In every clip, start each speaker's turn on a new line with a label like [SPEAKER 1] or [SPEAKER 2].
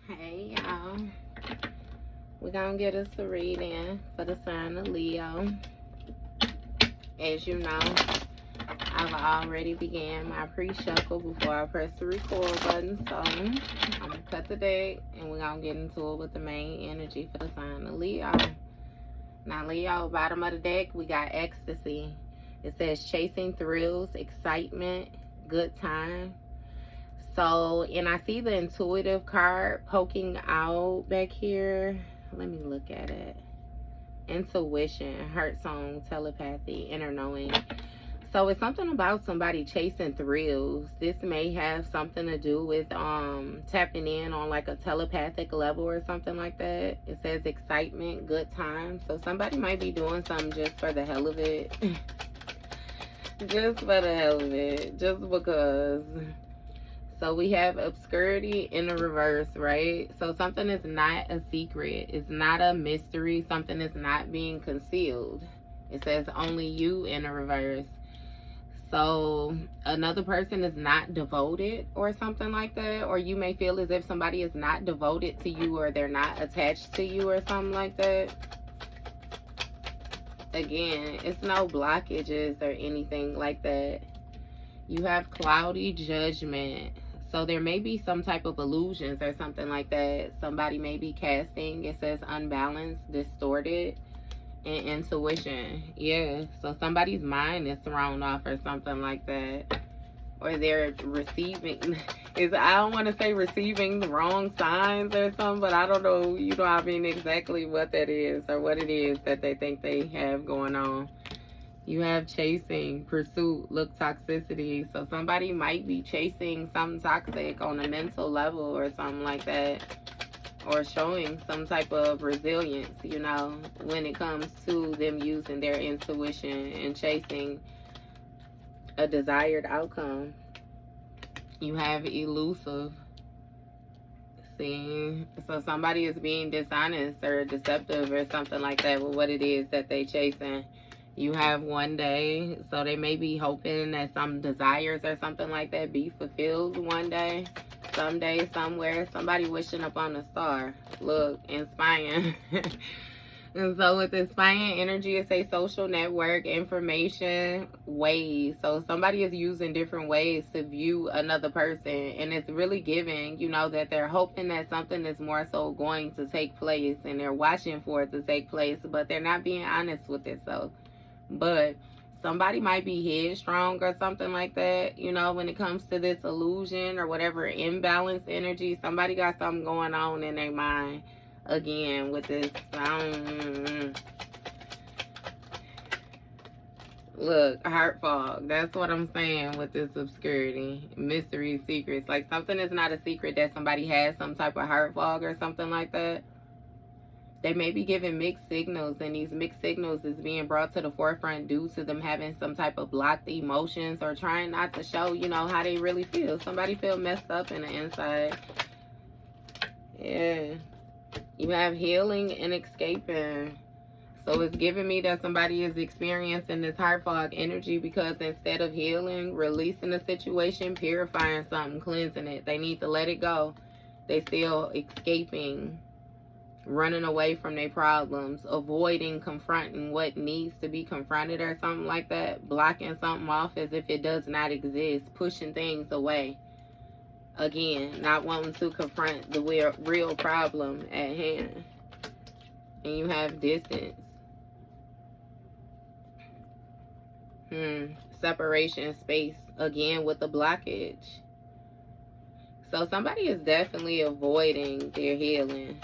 [SPEAKER 1] Hey y'all, we're gonna get us a reading for the sign of Leo. As you know, I've already began my pre-shuffle before I press the record button, so I'm gonna cut the deck and we're gonna get into it with the main energy for the sign of Leo. Now Leo, bottom of the deck, we got ecstasy. It says chasing thrills, excitement, good time. So, and I see the intuitive card poking out back here. Let me look at it. Intuition, heart song, telepathy, inner knowing. So it's something about somebody chasing thrills. This may have something to do with tapping in on like a telepathic level or something like that. It says excitement, good time. So somebody might be doing something just for the hell of it. Just for the hell of it. Just because. So we have obscurity in the reverse, right? So something is not a secret. It's not a mystery. Something is not being concealed. It says only you in the reverse. So another person is not devoted or something like that. Or you may feel as if somebody is not devoted to you or they're not attached to you or something like that. Again, it's no blockages or anything like that. You have cloudy judgment. So there may be some type of illusions or something like that. Somebody may be casting, it says unbalanced, distorted, and intuition. Yeah, so somebody's mind is thrown off or something like that. Or they're receiving, I don't want to say receiving the wrong signs or something, but I don't know, I mean exactly what that is or what it is that they think they have going on. You have chasing, pursuit, look, toxicity. So somebody might be chasing something toxic on a mental level or something like that. Or showing some type of resilience, when it comes to them using their intuition and chasing a desired outcome. You have elusive. See, so somebody is being dishonest or deceptive or something like that with what it is that they chasing. You have one day, so they may be hoping that some desires or something like that be fulfilled one day, someday, somewhere. Somebody wishing upon a star. Look, inspiring. And so with inspiring energy, it says social network, information, ways. So somebody is using different ways to view another person. And it's really giving, that they're hoping that something is more so going to take place. And they're watching for it to take place. But they're not being honest with itself. But somebody might be headstrong or something like that, when it comes to this illusion or whatever imbalanced energy. Somebody got something going on in their mind again with this. Look, heart fog. That's what I'm saying with this obscurity, mystery, secrets. Like something is not a secret that somebody has some type of heart fog or something like that. They may be giving mixed signals, and these mixed signals is being brought to the forefront due to them having some type of blocked emotions or trying not to show, how they really feel. Somebody feel messed up in the inside. Yeah. You have healing and escaping. So it's giving me that somebody is experiencing this heart fog energy because instead of healing, releasing the situation, purifying something, cleansing it, they need to let it go. They still escaping, running away from their problems, avoiding confronting what needs to be confronted or something like that, blocking something off as if it does not exist, pushing things away. Again, not wanting to confront the real problem at hand. And you have distance. Separation, space, again with the blockage. So somebody is definitely avoiding their healing.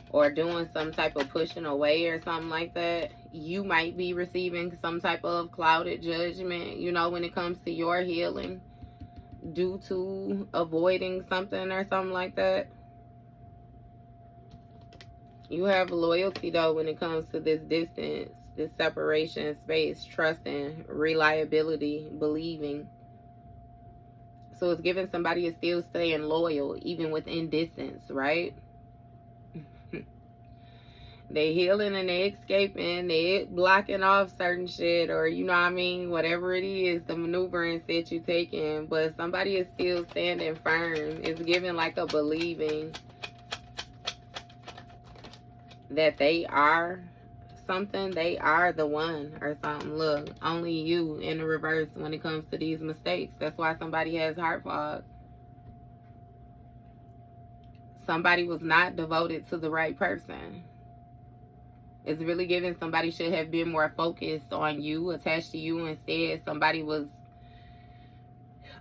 [SPEAKER 1] Or doing some type of pushing away or something like that. You might be receiving some type of clouded judgment, when it comes to your healing due to avoiding something or something like that. You have loyalty, though, when it comes to this distance, this separation, space, trusting, reliability, believing. So it's giving somebody is still staying loyal, even within distance, right? They healing and they escaping, they blocking off certain shit, or you know what I mean, whatever it is, the maneuverings that you taking, but somebody is still standing firm. It's giving like a believing that they are something, they are the one or something. Look, only you in the reverse when it comes to these mistakes. That's why somebody has heart fog. Somebody was not devoted to the right person. It's really giving somebody should have been more focused on you, attached to you. Instead, somebody was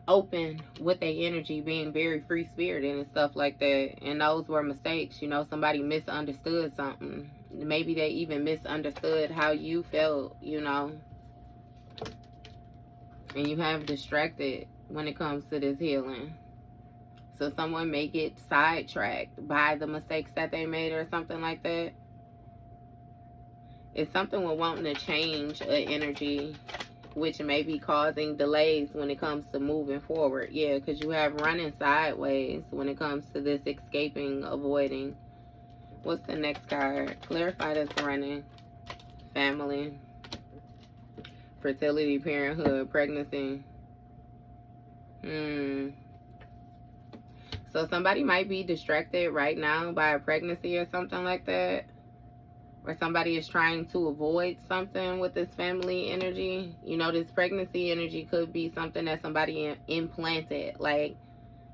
[SPEAKER 1] open with their energy, being very free spirited and stuff like that. And those were mistakes. You know, somebody misunderstood something. Maybe they even misunderstood how you felt, you know. And you have distracted when it comes to this healing. So someone may get sidetracked by the mistakes that they made or something like that. It's something with wanting to change an energy, which may be causing delays when it comes to moving forward. Yeah, because you have running sideways when it comes to this escaping, avoiding. What's the next card? Clarify this running. Family. Fertility, parenthood, pregnancy. So somebody might be distracted right now by a pregnancy or something like that. Or somebody is trying to avoid something with this family energy. You know, this pregnancy energy could be something that somebody implanted. Like,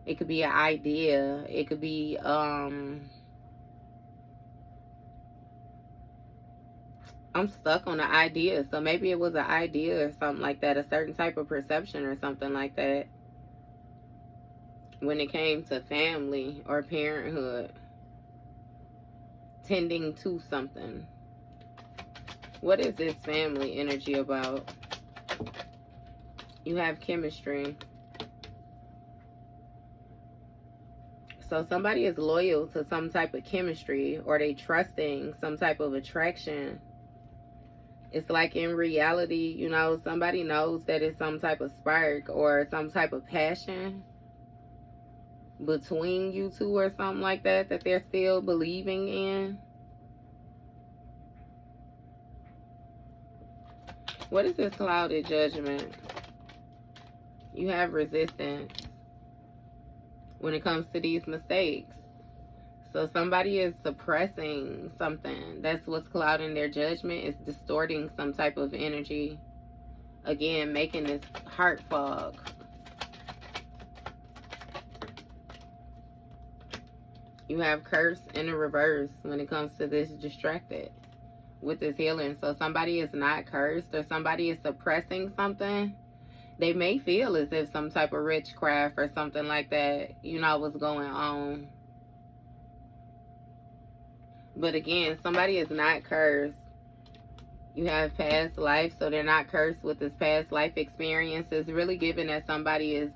[SPEAKER 1] it could be an idea. It could be, I'm stuck on an idea. So maybe it was an idea or something like that. A certain type of perception or something like that. When it came to family or parenthood. Tending to something. What is this family energy about? You have chemistry. So somebody is loyal to some type of chemistry, or they trusting some type of attraction. It's like in reality, you know, somebody knows that it's some type of spark or some type of passion between you two or something like that, that they're still believing in. What is this clouded judgment? You have resistance when it comes to these mistakes. So somebody is suppressing something. That's what's clouding their judgment. It's distorting some type of energy. Again, making this heart fog. You have curse in the reverse when it comes to this distracted with this healing. So somebody is not cursed, or somebody is suppressing something. They may feel as if some type of witchcraft or something like that, you know, was going on. But again, somebody is not cursed. You have past life, so they're not cursed with this past life experience. It's really giving that somebody is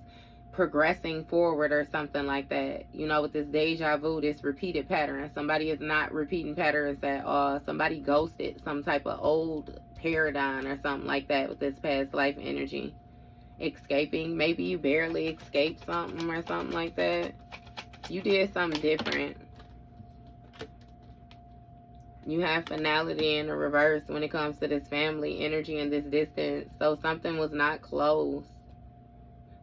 [SPEAKER 1] progressing forward or something like that. You know, with this deja vu, this repeated pattern. Somebody is not repeating patterns at all. Somebody ghosted some type of old paradigm or something like that with this past life energy. Escaping. Maybe you barely escaped something or something like that. You did something different. You have finality in the reverse when it comes to this family energy and this distance. So something was not closed.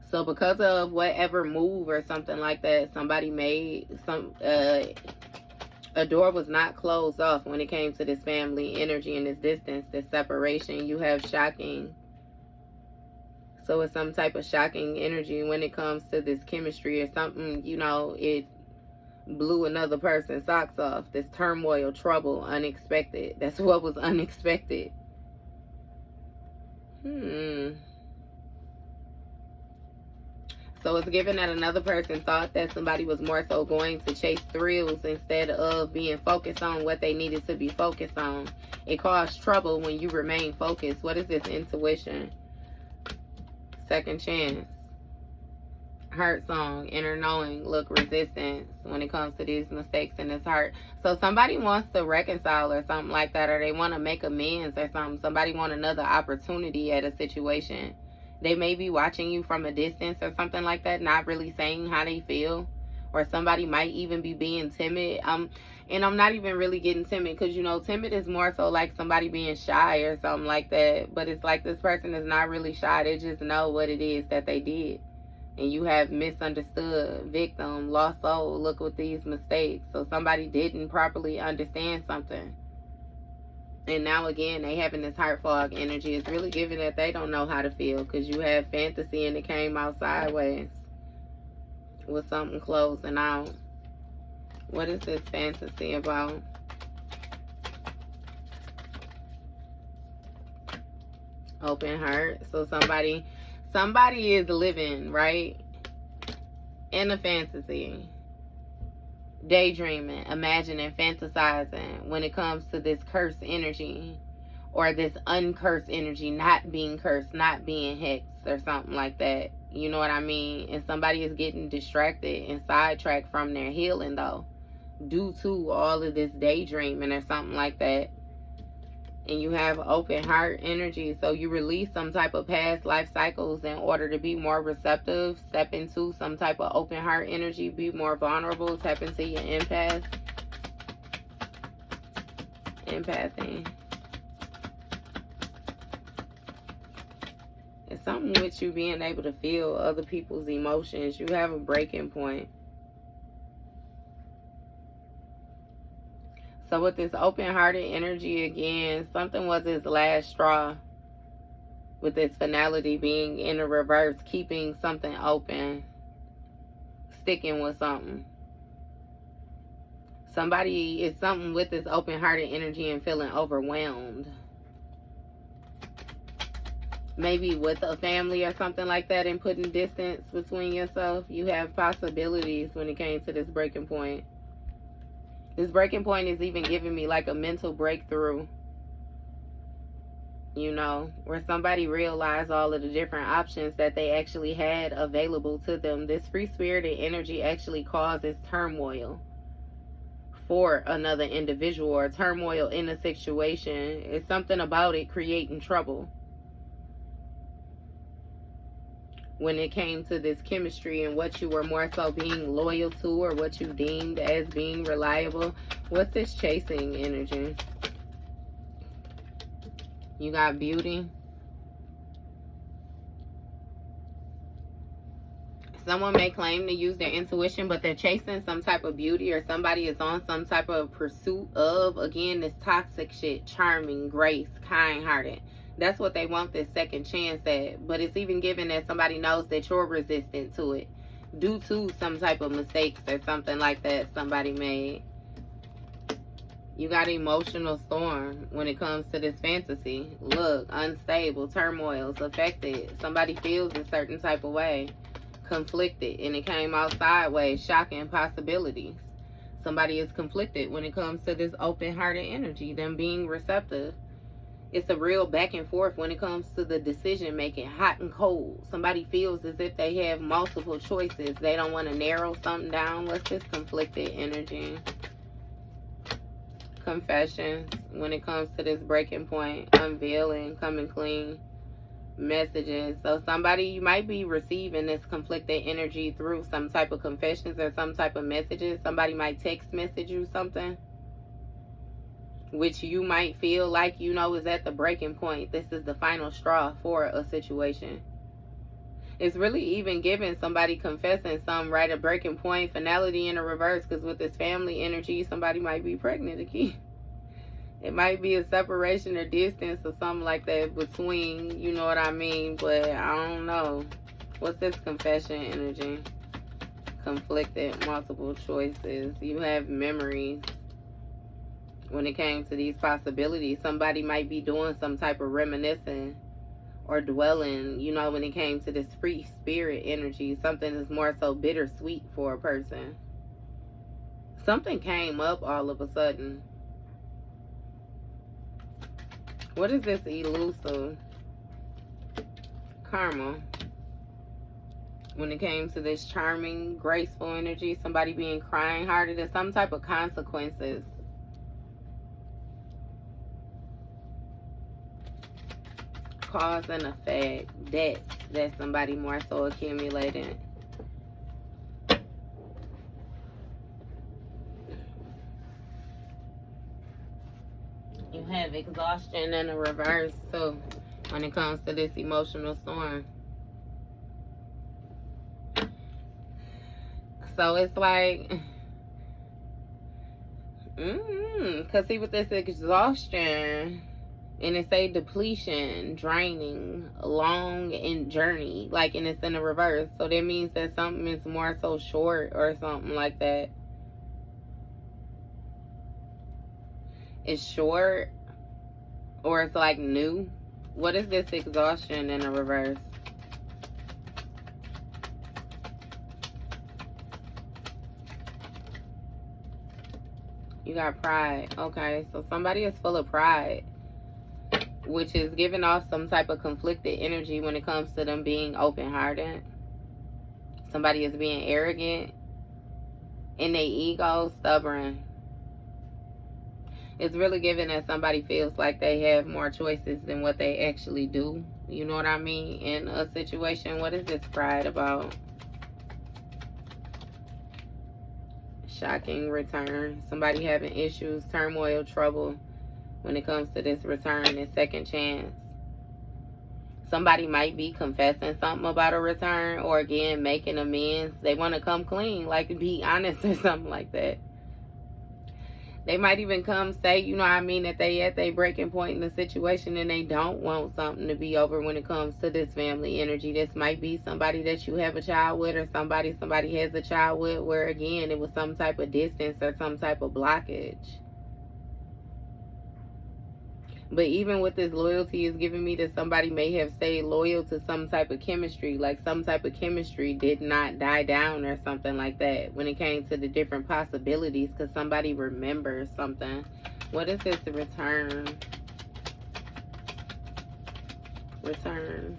[SPEAKER 1] So because of whatever move or something like that somebody made, a door was not closed off when it came to this family energy and this distance, this separation. You have shocking. So it's some type of shocking energy when it comes to this chemistry or something, you know, it blew another person's socks off. This turmoil, trouble, unexpected. That's what was unexpected. So it's given that another person thought that somebody was more so going to chase thrills instead of being focused on what they needed to be focused on. It caused trouble when you remain focused. What is this? Intuition. Second chance. Heart song. Inner knowing. Look, resistance when it comes to these mistakes in this heart. So somebody wants to reconcile or something like that, or they want to make amends or something. Somebody want another opportunity at a situation. They may be watching you from a distance or something like that, not really saying how they feel. or somebody might even be being timid. And I'm not even really getting timid, because, you know, timid is more so like somebody being shy or something like that. But it's like this person is not really shy. They just know what it is that they did. And you have misunderstood, victim, lost soul, look with these mistakes. So somebody didn't properly understand something. And now again, they having this heart fog energy. It's really giving that they don't know how to feel, because you have fantasy and it came out sideways with something closing out. What is this fantasy about? Open heart. So somebody is living, right, in a fantasy, daydreaming, imagining, fantasizing when it comes to this cursed energy, or this uncursed energy, not being cursed, not being hexed or something like that. You know what I mean? And somebody is getting distracted and sidetracked from their healing, though, due to all of this daydreaming or something like that. And you have open heart energy, so you release some type of past life cycles in order to be more receptive. Step into some type of open heart energy, be more vulnerable, tap into your empathy. It's something with you being able to feel other people's emotions. You have a breaking point. So with this open-hearted energy, again, something was his last straw. With its finality being in the reverse, keeping something open, sticking with something. Somebody is something with this open-hearted energy and feeling overwhelmed. Maybe with a family or something like that, and putting distance between yourself. You have possibilities when it came to this breaking point. This breaking point is even giving me like a mental breakthrough, you know, where somebody realized all of the different options that they actually had available to them. This free-spirited energy actually causes turmoil for another individual, or turmoil in a situation. It's something about it creating trouble. When it came to this chemistry and what you were more so being loyal to, or what you deemed as being reliable. What's this chasing energy? You got beauty. Someone may claim to use their intuition, but they're chasing some type of beauty, or somebody is on some type of pursuit of, again, this toxic shit, charming, grace, kind-hearted. That's what they want this second chance at. But it's even given that somebody knows that you're resistant to it, due to some type of mistakes or something like that somebody made. You got emotional storm when it comes to this fantasy. Look, unstable, turmoils, affected. Somebody feels a certain type of way. Conflicted, and it came out sideways. Shocking possibilities. Somebody is conflicted when it comes to this open-hearted energy, them being receptive. It's a real back and forth when it comes to the decision making, hot and cold. Somebody feels as if they have multiple choices. They don't want to narrow something down. What's this conflicted energy? Confessions when it comes to this breaking point, unveiling, coming clean, messages. So somebody, you might be receiving this conflicted energy through some type of confessions or some type of messages. Somebody might text message you something, which you might feel like, you know, is at the breaking point. This is the final straw for a situation. It's really even giving somebody confessing some right at breaking point, finality in a reverse, because with this family energy, somebody might be pregnant again. It might be a separation or distance or something like that between, you know what I mean, but I don't know. What's this confession energy? Conflicted, multiple choices. You have memories. When it came to these possibilities, somebody might be doing some type of reminiscing or dwelling, you know, when it came to this free spirit energy. Something is more so bittersweet for a person. Something came up all of a sudden. What is this elusive? Karma. When it came to this charming, graceful energy, somebody being crying-hearted, there's some type of consequences. Cause and effect, debts that somebody more so accumulated. You have exhaustion in the reverse too when it comes to this emotional storm. So it's like, because see with this exhaustion, and it say depletion, draining, long and journey, like, and it's in the reverse. So that means that something is more so short or something like that. It's short or it's like new. What is this exhaustion in the reverse? You got pride. Okay, so somebody is full of pride, which is giving off some type of conflicted energy when it comes to them being open-hearted. Somebody is being arrogant, and their ego stubborn. It's really giving that somebody feels like they have more choices than what they actually do. You know what I mean? In a situation, what is this pride about? Shocking return. Somebody having issues, turmoil, trouble when it comes to this return and second chance. Somebody might be confessing something about a return, or again making amends. They want to come clean, like be honest or something like that. They might even come say, you know what I mean, that they at their breaking point in the situation and they don't want something to be over when it comes to this family energy. This might be somebody that you have a child with, or somebody has a child with, where again it was some type of distance or some type of blockage. But even with this loyalty, is giving me that somebody may have stayed loyal to some type of chemistry, like some type of chemistry did not die down or something like that when it came to the different possibilities, because somebody remembers something. What is this return? Return.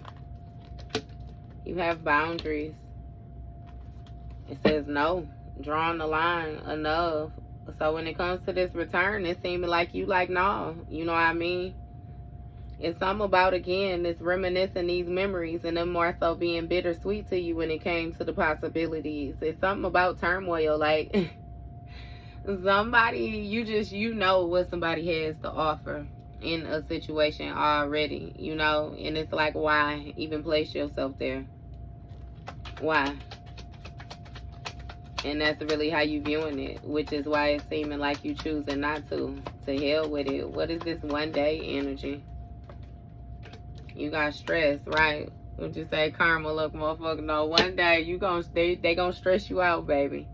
[SPEAKER 1] You have boundaries. It says no, drawing the line, enough. So when it comes to this return, it seems like you like, no, you know what I mean? It's something about, again, this reminiscing these memories and them more so being bittersweet to you when it came to the possibilities. It's something about turmoil, like somebody, you know what somebody has to offer in a situation already, you know? And it's like, why even place yourself there? Why? And that's really how you viewing it, which is why it's seeming like you choosing not to. To hell with it. What is this one day energy? You got stress, right? Would you say karma? Look, motherfucker, no, one day they gonna stress you out, baby.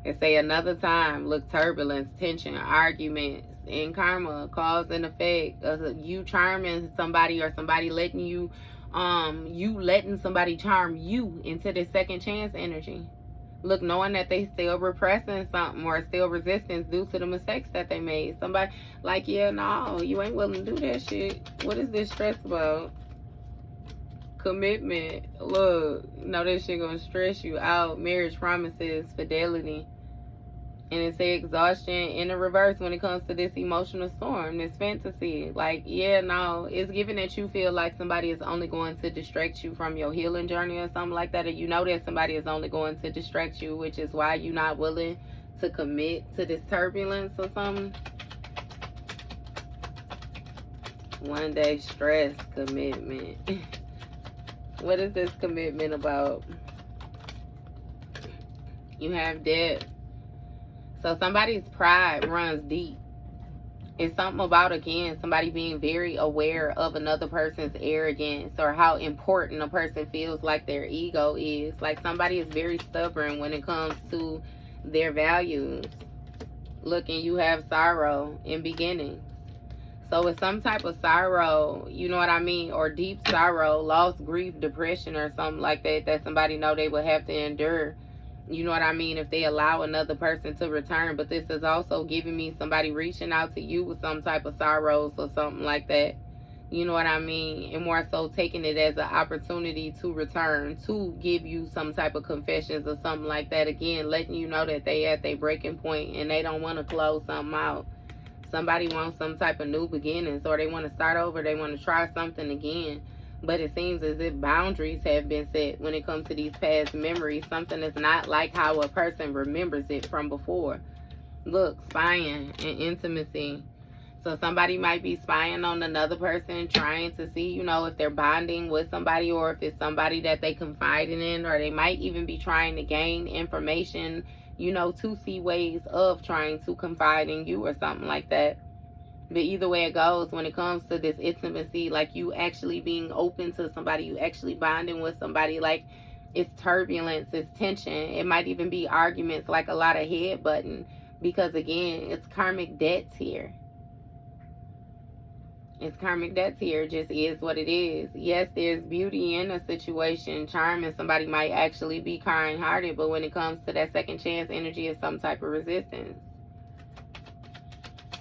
[SPEAKER 1] And say another time, look, turbulence, tension, arguments, and karma, cause and effect. You charming somebody, or somebody letting you letting somebody charm you into this second chance energy. Look, knowing that they still repressing something or still resistance due to the mistakes that they made. Somebody like, yeah, no, you ain't willing to do that shit. What is this stress about? Commitment. Look, no, this shit gonna stress you out. Marriage promises, fidelity. And it's the exhaustion in the reverse when it comes to this emotional storm, this fantasy. Like, yeah, no, it's given that you feel like somebody is only going to distract you from your healing journey or something like that. Or you know that somebody is only going to distract you, which is why you're not willing to commit to this turbulence or something. One day stress, commitment. What is this commitment about? You have debt. So somebody's pride runs deep. It's something about, again, somebody being very aware of another person's arrogance or how important a person feels like their ego is. Like somebody is very stubborn when it comes to their values. Look, and you have sorrow in beginnings. So it's some type of sorrow, you know what I mean, or deep sorrow, loss, grief, depression, or something like that, that somebody know they will have to endure. You know what I mean, if they allow another person to return. But this is also giving me somebody reaching out to you with some type of sorrows or something like that. You know what I mean? And more so taking it as an opportunity to return, to give you some type of confessions or something like that. Again, letting you know that they at their breaking point and they don't want to close something out. Somebody wants some type of new beginnings, or they want to start over. They want to try something again. But it seems as if boundaries have been set when it comes to these past memories. Something is not like how a person remembers it from before. Look, spying and intimacy. So somebody might be spying on another person, trying to see, you know, if they're bonding with somebody or if it's somebody that they confiding in, or they might even be trying to gain information, you know, to see ways of trying to confide in you or something like that. But either way it goes, when it comes to this intimacy, like you actually being open to somebody, you actually bonding with somebody, like it's turbulence, it's tension. It might even be arguments, like a lot of headbutting, because again, it's karmic debts here. It's karmic debts here. It just is what it is. Yes, there's beauty in a situation, charm, and somebody might actually be kind-hearted, but when it comes to that second chance energy, it's some type of resistance.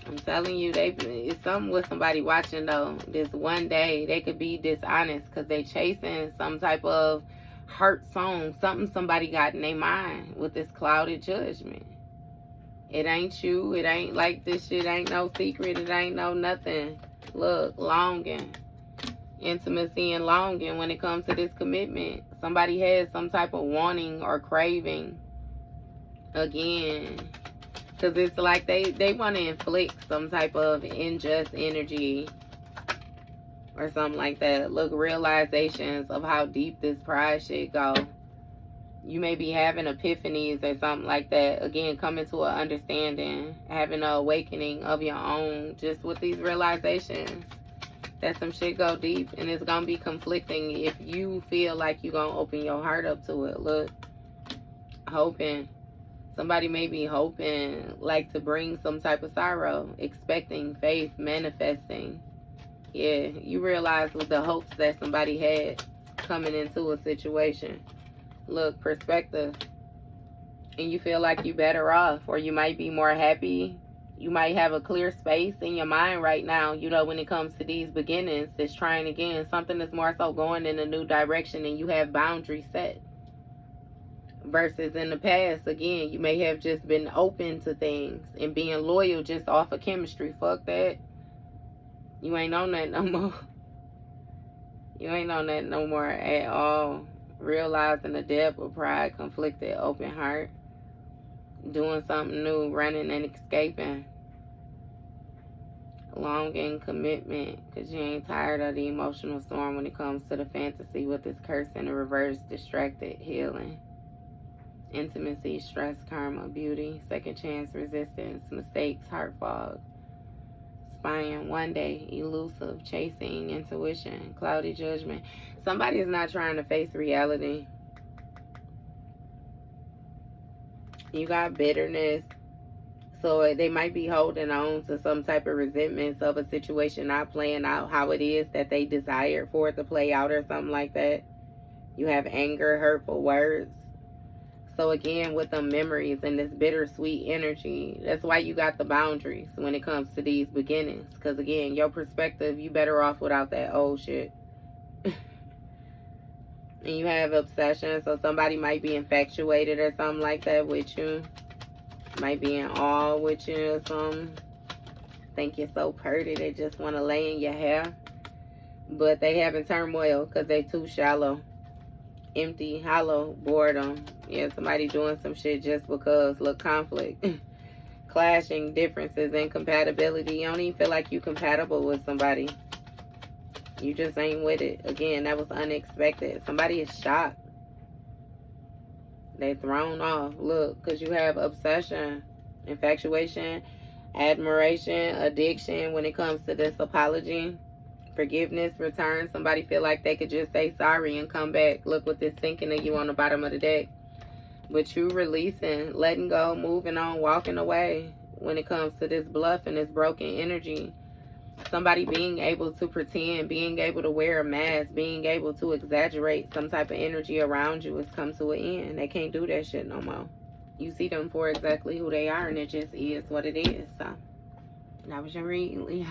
[SPEAKER 1] I'm telling you, it's something with somebody watching, though. This one day, they could be dishonest because they chasing some type of hurt song, something somebody got in their mind with this clouded judgment. It ain't you. It ain't like this shit ain't no secret. It ain't no nothing. Look, longing, intimacy and longing when it comes to this commitment. Somebody has some type of wanting or craving. Again, because it's like they want to inflict some type of unjust energy or something like that. Look, realizations of how deep this pride shit go. You may be having epiphanies or something like that. Again, coming to an understanding, having an awakening of your own, just with these realizations. That some shit go deep, and it's going to be conflicting if you feel like you're going to open your heart up to it. Look, hoping. Somebody may be hoping, like, to bring some type of sorrow, expecting, faith, manifesting. Yeah, you realize with the hopes that somebody had coming into a situation. Look, perspective, and you feel like you're better off, or you might be more happy. You might have a clear space in your mind right now, you know, when it comes to these beginnings, this trying again, something that's more so going in a new direction, and you have boundaries set. Versus in the past, again, you may have just been open to things and being loyal just off of chemistry. Fuck that. You ain't on that no more. You ain't on that no more at all. Realizing the depth of pride, conflicted, open heart, doing something new, running and escaping, longing, commitment, because you ain't tired of the emotional storm when it comes to the fantasy with this curse in the reverse, distracted, healing, intimacy, stress, karma, beauty, second chance, resistance, mistakes, heart fog, spying, one day, elusive, chasing, intuition, cloudy judgment. Somebody is not trying to face reality. You got bitterness. So they might be holding on to some type of resentments of a situation not playing out how it is that they desired for it to play out or something like that. You have anger, hurtful words. So again, with the memories and this bittersweet energy, that's why you got the boundaries when it comes to these beginnings. Because again, your perspective, you better off without that old shit. And you have obsession, so somebody might be infatuated or something like that with you. Might be in awe with you or something. Think you're so pretty, they just want to lay in your hair. But they having turmoil because they too shallow. Empty, hollow, boredom. Yeah, somebody doing some shit just because. Look, conflict. Clashing, differences, incompatibility. You don't even feel like you compatible with somebody. You just ain't with it. Again, that was unexpected. Somebody is shocked. They thrown off. Look, because you have obsession, infatuation, admiration, addiction when it comes to this apology, forgiveness, return. Somebody feel like they could just say sorry and come back. Look with this thinking of you on the bottom of the deck. But you releasing, letting go, moving on, walking away when it comes to this bluff and this broken energy. Somebody being able to pretend, being able to wear a mask, being able to exaggerate some type of energy around you has come to an end. They can't do that shit no more. You see them for exactly who they are, and it just is what it is. So, that was your reading, Leo.